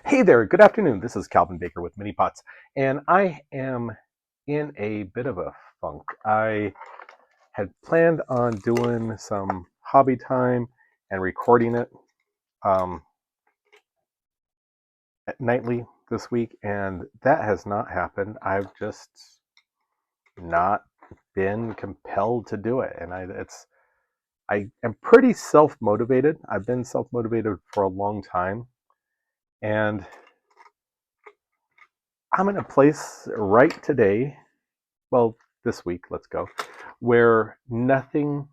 Hey there, good afternoon. This is Calvin Baker with Mini Pots, and I am in a bit of a funk. I had planned on doing some hobby time and recording it um, nightly this week, and that has not happened. I've just not been compelled to do it, and I am pretty self motivated. I've been self motivated for a long time, and I'm in a place right today, well, this week, let's go, where nothing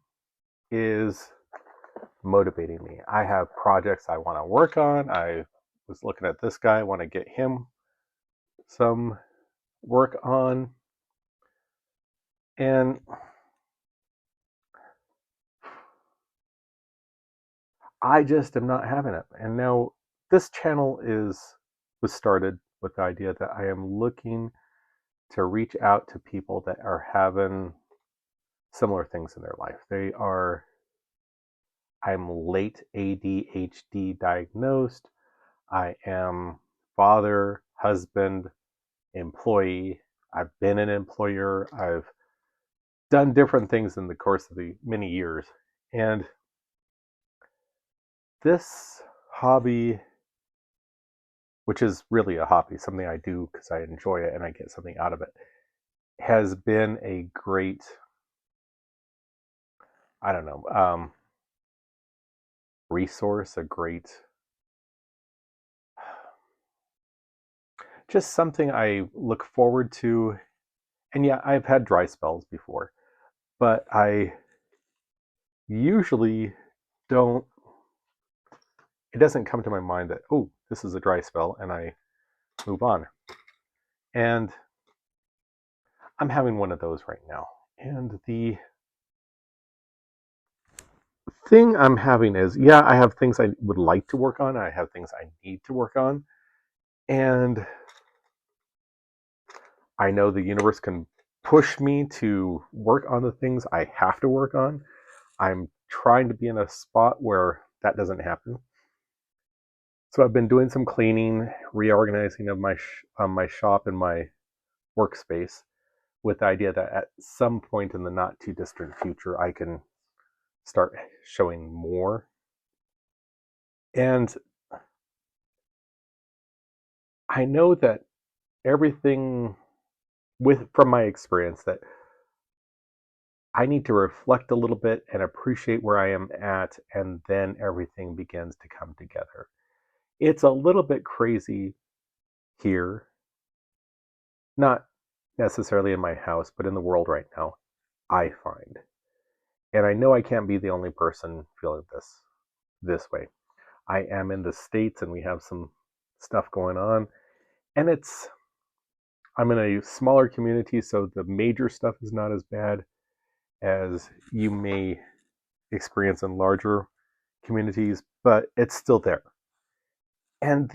is motivating me. I have projects I want to work on. I was looking at this guy, I want to get him some work on. And I just am not having it. And now this channel was started with the idea that I am looking to reach out to people that are having similar things in their life. I'm late ADHD diagnosed. I am father, husband, employee. I've been an employer. I've done different things in the course of the many years. And this hobby, which is really a hobby, something I do because I enjoy it and I get something out of it, has been a great, I don't know, resource, a great, just something I look forward to. And yeah, I've had dry spells before, but I usually don't, it doesn't come to my mind that, oh, this is a dry spell, and I move on. And I'm having one of those right now. And the thing I'm having is, yeah, I have things I would like to work on, I have things I need to work on. And I know the universe can push me to work on the things I have to work on. I'm trying to be in a spot where that doesn't happen. So I've been doing some cleaning, reorganizing of my shop and my workspace, with the idea that at some point in the not too distant future, I can start showing more. And I know that everything, with from my experience, that I need to reflect a little bit and appreciate where I am at, and then everything begins to come together. It's a little bit crazy here, not necessarily in my house, but in the world right now, I find. And I know I can't be the only person feeling this way. I am in the States and we have some stuff going on. And I'm in a smaller community, so the major stuff is not as bad as you may experience in larger communities, but it's still there. And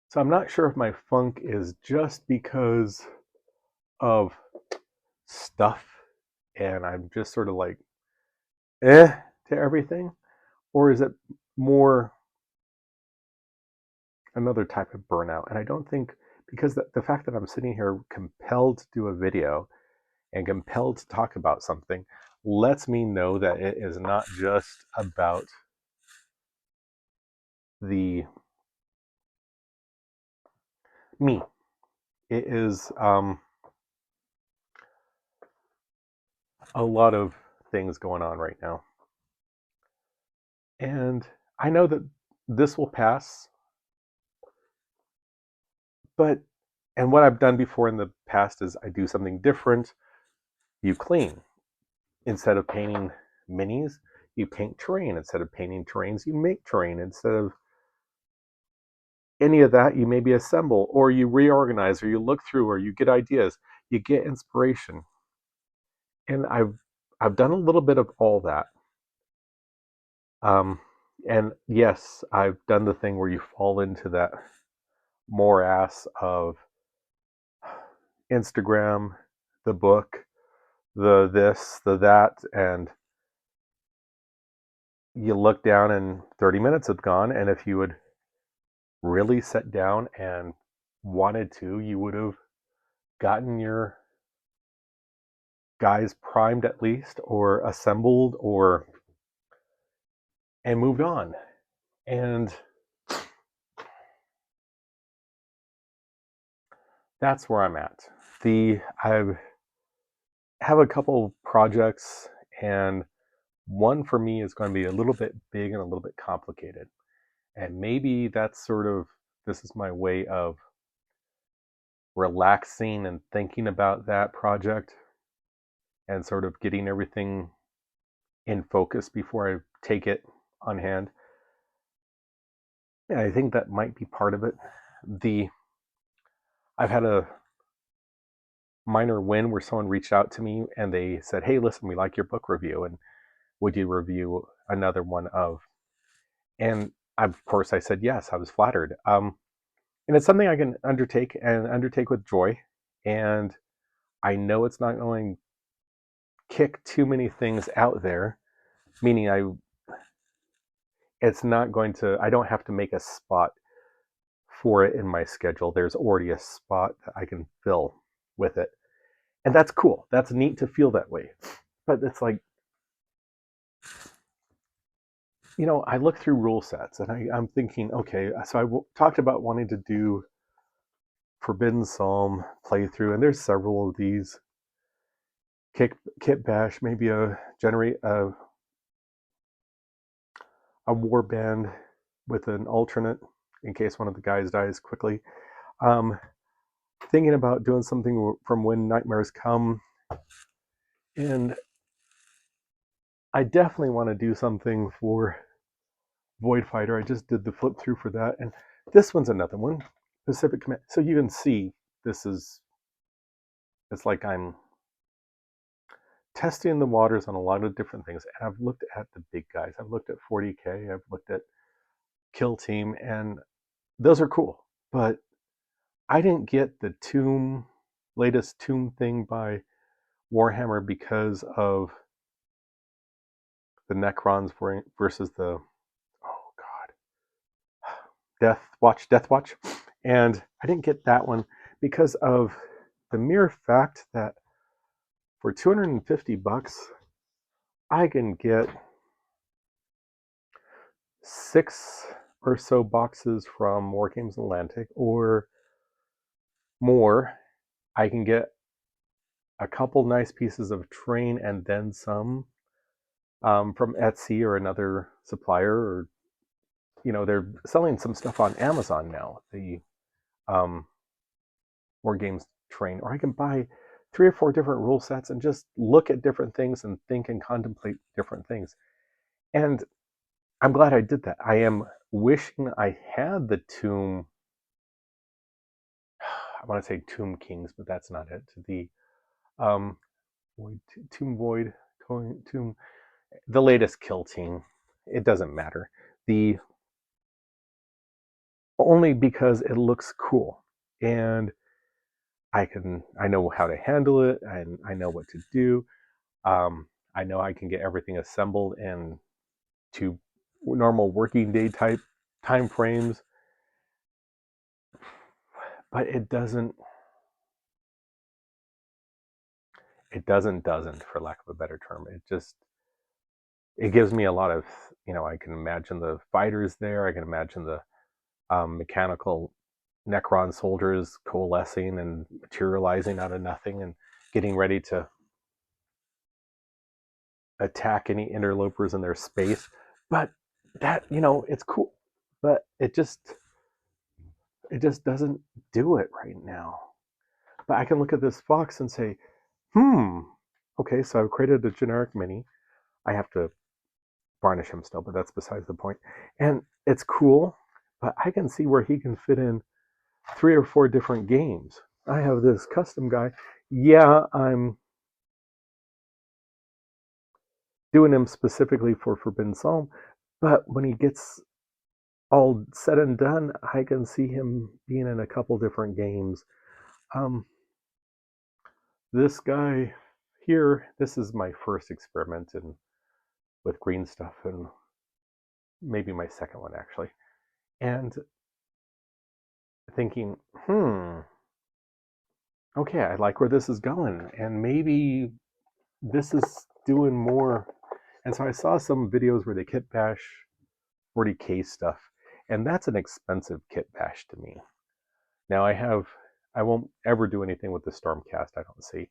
so I'm not sure if my funk is just because of stuff and I'm just sort of like to everything, or is it more another type of burnout? And I don't think, because the fact that I'm sitting here compelled to do a video and compelled to talk about something lets me know that it is not just about the me. It is a lot of things going on right now. And I know that this will pass, but, and what I've done before in the past is I do something different. You clean. Instead of painting minis, you paint terrain. Instead of painting terrains, you make terrain. Instead of any of that, you maybe assemble, or you reorganize, or you look through, or you get ideas, you get inspiration. And I've done a little bit of all that. Um, and yes, I've done the thing where you fall into that morass of Instagram, the book, the this, the that, and you look down and 30 minutes have gone, and if you would really sat down and wanted to, you would have gotten your guys primed at least, or assembled, or and moved on. And that's where I'm at. I have a couple projects, and one for me is going to be a little bit big and a little bit complicated. And maybe that's sort of, this is my way of relaxing and thinking about that project and sort of getting everything in focus before I take it on hand. Yeah, I think that might be part of it. The I've had a minor win where someone reached out to me and they said, "Hey, listen, we like your book review, and would you review another one of?" And of course, I said yes. I was flattered, and it's something I can undertake and undertake with joy. And I know it's not going to kick too many things out there, meaning it's not going to. I don't have to make a spot for it in my schedule. There's already a spot that I can fill with it. And that's cool. That's neat to feel that way. But it's like, I look through rule sets and I'm thinking, okay, so talked about wanting to do Forbidden Psalm playthrough, and there's several of these. Kit Bash, maybe generate a war band with an alternate in case one of the guys dies quickly. Um, Thinking about doing something from When Nightmares Come, and I definitely want to do something for Void Fighter. I just did the flip through for that, and this one's another one, Pacific Command. So you can see this is, it's like I'm testing the waters on a lot of different things, and I've looked at the big guys. I've looked at 40K. I've looked at Kill Team, and those are cool. But I didn't get the latest Tomb thing by Warhammer because of the Necrons versus the, oh god, Death Watch, and I didn't get that one because of the mere fact that for $250 I can get 6 or so boxes from War Games Atlantic, or more. I can get a couple nice pieces of terrain and then some, from Etsy or another supplier, or they're selling some stuff on Amazon now. The um, War Games terrain, or I can buy 3 or 4 different rule sets and just look at different things and think and contemplate different things. And I'm glad I did that. I am wishing I had the Tomb. I want to say Tomb Kings, but that's not it. The um, Void, Tomb Void, Tomb, the latest Kill Team. It doesn't matter. The Only because it looks cool, and I know how to handle it, and I know what to do. I know I can get everything assembled in 2 normal working day type time frames, but it doesn't, for lack of a better term. It gives me a lot of, I can imagine the fighters there. I can imagine the mechanical Necron soldiers coalescing and materializing out of nothing and getting ready to attack any interlopers in their space. But that, it's cool, but it just doesn't do it right now. But I can look at this fox and say, okay, so I've created a generic mini. I have to varnish him still, but that's besides the point. And it's cool, but I can see where he can fit in 3 or 4 different games. I have this custom guy. Yeah, I'm doing him specifically for Forbidden Psalm, but when he gets all said and done, I can see him being in a couple different games. Um, this guy here, this is my first experiment with green stuff, and maybe my second one actually, and thinking, okay, I like where this is going, and maybe this is doing more. And so I saw some videos where they kit bash 40K stuff, and that's an expensive kit bash to me. Now I won't ever do anything with the Stormcast, I don't see.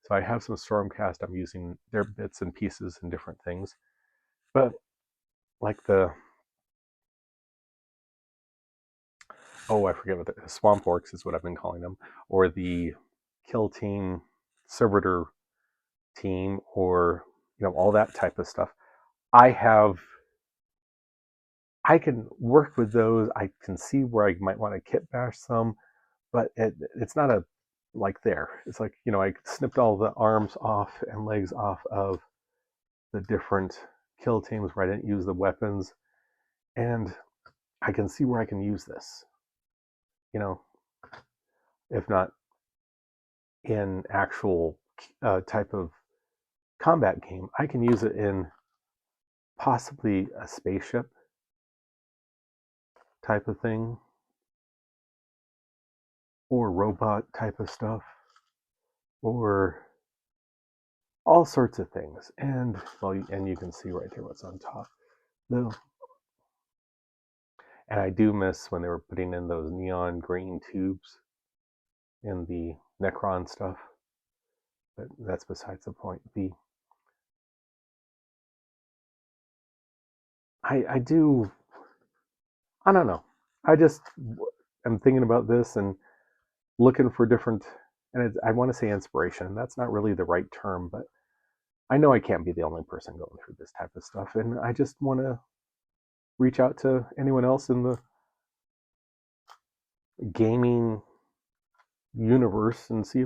So I have some Stormcast, I'm using their bits and pieces and different things. But like I forget what the Swamp Orcs is what I've been calling them, or the Kill Team Servitor team, or all that type of stuff. I can work with those. I can see where I might want to kit bash some, but it's not a like there. It's like, I snipped all the arms off and legs off of the different kill teams where I didn't use the weapons, and I can see where I can use this. If not in actual type of combat game, I can use it in possibly a spaceship type of thing, or robot type of stuff, or all sorts of things. And you can see right there what's on top. And I do miss when they were putting in those neon green tubes in the Necron stuff. But that's besides the point. I don't know. I just am thinking about this and looking for different, and I want to say inspiration. That's not really the right term, but I know I can't be the only person going through this type of stuff, and I just want to reach out to anyone else in the gaming universe and see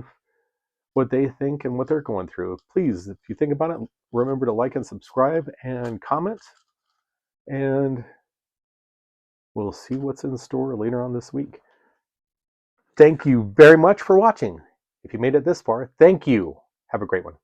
what they think and what they're going through. Please, if you think about it, remember to like and subscribe and comment, and we'll see what's in store later on this week. Thank you very much for watching. If you made it this far, thank you. Have a great one.